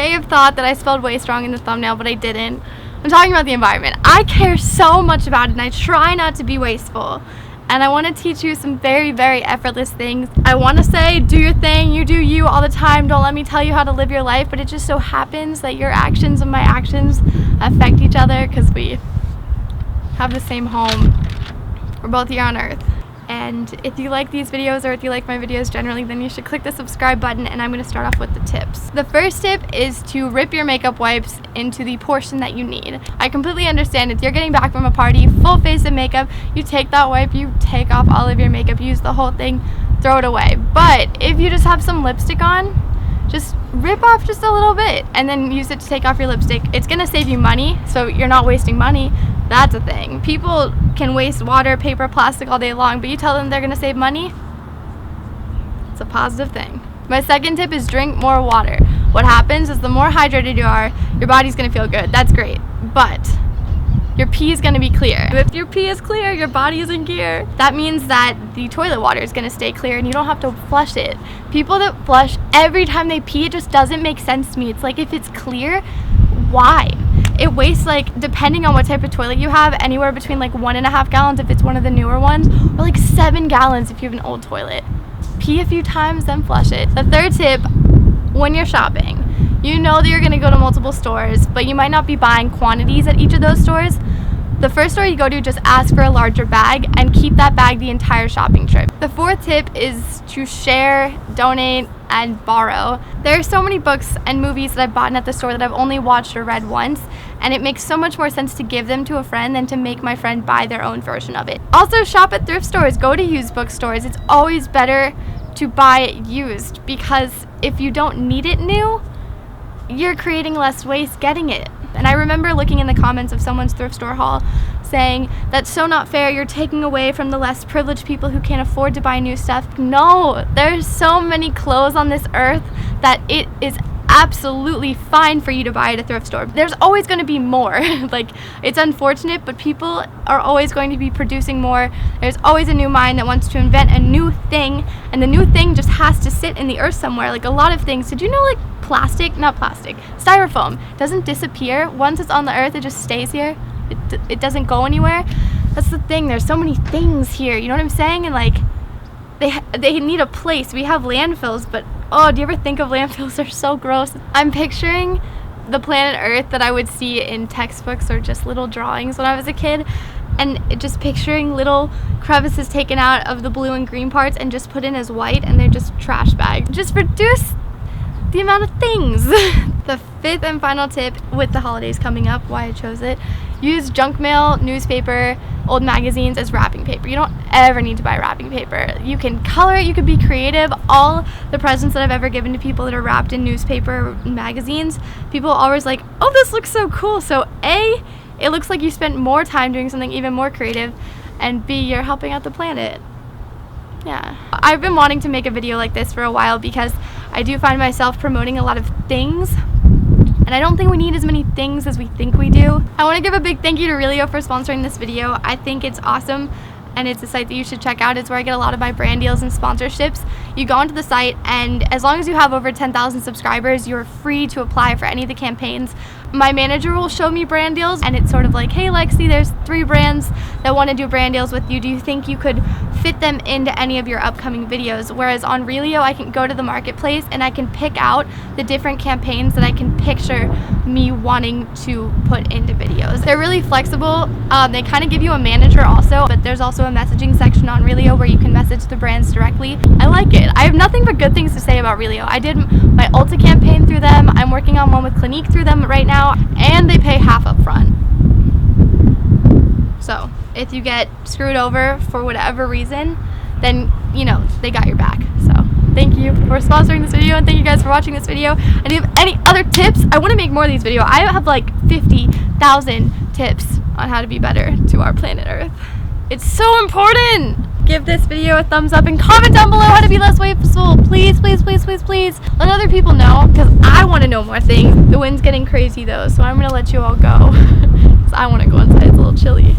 may have thought that I spelled waste wrong in the thumbnail, but I didn't. I'm talking about the environment. I care so much about it, and I try not to be wasteful. And I want to teach you some very, very effortless things. I want to say, do your thing, you do you all the time. Don't let me tell you how to live your life, but it just so happens that your actions and my actions affect each other because we have the same home. We're both here on Earth. And if you like these videos, or if you like my videos generally, then you should click the subscribe button, and I'm going to start off with the tips. The first tip is to rip your makeup wipes into the portion that you need. I completely understand if you're getting back from a party, full face of makeup, you take that wipe, you take off all of your makeup, use the whole thing, throw it away. But if you just have some lipstick on, just rip off just a little bit and then use it to take off your lipstick. It's going to save you money, so you're not wasting money. That's a thing. People can waste water, paper, plastic all day long, but you tell them they're going to save money? It's a positive thing. My second tip is drink more water. What happens is the more hydrated you are, your body's going to feel good. That's great. But your pee is going to be clear. If your pee is clear, your body is in gear. That means that the toilet water is going to stay clear and you don't have to flush it. People that flush every time they pee, it just doesn't make sense to me. It's like, if it's clear, why? It wastes, like, depending on what type of toilet you have, anywhere between like 1.5 gallons if it's one of the newer ones, or like 7 gallons if you have an old toilet. Pee a few times, then flush it. The third tip, when you're shopping, you know that you're going to go to multiple stores, but you might not be buying quantities at each of those stores. The first store you go to, just ask for a larger bag and keep that bag the entire shopping trip. The fourth tip is to share, donate, and borrow. There are so many books and movies that I've bought at the store that I've only watched or read once, and it makes so much more sense to give them to a friend than to make my friend buy their own version of it. Also, shop at thrift stores. Go to used bookstores. It's always better to buy it used, because if you don't need it new, you're creating less waste getting it. And I remember looking in the comments of someone's thrift store haul saying, that's so not fair, you're taking away from the less privileged people who can't afford to buy new stuff. No, there's so many clothes on this earth that it is absolutely fine for you to buy at a thrift store. There's always going to be more. Like, it's unfortunate, but people are always going to be producing more. There's always a new mind that wants to invent a new thing, and the new thing just has to sit in the earth somewhere. Like a lot of things. Did you know, like, styrofoam doesn't disappear. Once it's on the earth, it just stays here. It doesn't go anywhere. That's the thing. There's so many things here. You know what I'm saying? And like, they need a place. We have landfills, but oh, do you ever think of landfills? They're so gross. I'm picturing the planet Earth that I would see in textbooks or just little drawings when I was a kid, and just picturing little crevices taken out of the blue and green parts and just put in as white, and they're just trash bags. Just reduce the amount of things. The fifth and final tip, with the holidays coming up, why I chose it, use junk mail, newspaper, old magazines as wrapping paper. You don't ever need to buy wrapping paper. You can color it, you can be creative. All the presents that I've ever given to people that are wrapped in newspaper magazines, people are always like, oh, this looks so cool. So A, it looks like you spent more time doing something even more creative, and B, you're helping out the planet. Yeah. I've been wanting to make a video like this for a while because I do find myself promoting a lot of things, and I don't think we need as many things as we think we do. I want to give a big thank you to Relio for sponsoring this video. I think it's awesome, and it's a site that you should check out. It's where I get a lot of my brand deals and sponsorships. You go onto the site, and as long as you have over 10,000 subscribers, you're free to apply for any of the campaigns. My manager will show me brand deals, and it's sort of like, hey Lexie, there's 3 brands that want to do brand deals with you. Do you think you could fit them into any of your upcoming videos? Whereas on Relio, I can go to the marketplace and I can pick out the different campaigns that I can picture me wanting to put into videos. They're really flexible. They kind of give you a manager also, but there's also a messaging section on Relio where you can message the brands directly. I like it. I have nothing but good things to say about Relio. I did my Ulta campaign through them. I'm working on one with Clinique through them right now, and they pay half up front. So if you get screwed over for whatever reason, then you know they got your back. So thank you for sponsoring this video, and thank you guys for watching this video. And if you have any other tips, I want to make more of these videos. I have like 50,000 tips on how to be better to our planet Earth. It's so important. Give this video a thumbs up and comment down below how to be less wasteful. Please, please, please, please, please. Let other people know, because I want to know more things. The wind's getting crazy though, so I'm going to let you all go. Because I want to go inside. It's a little chilly.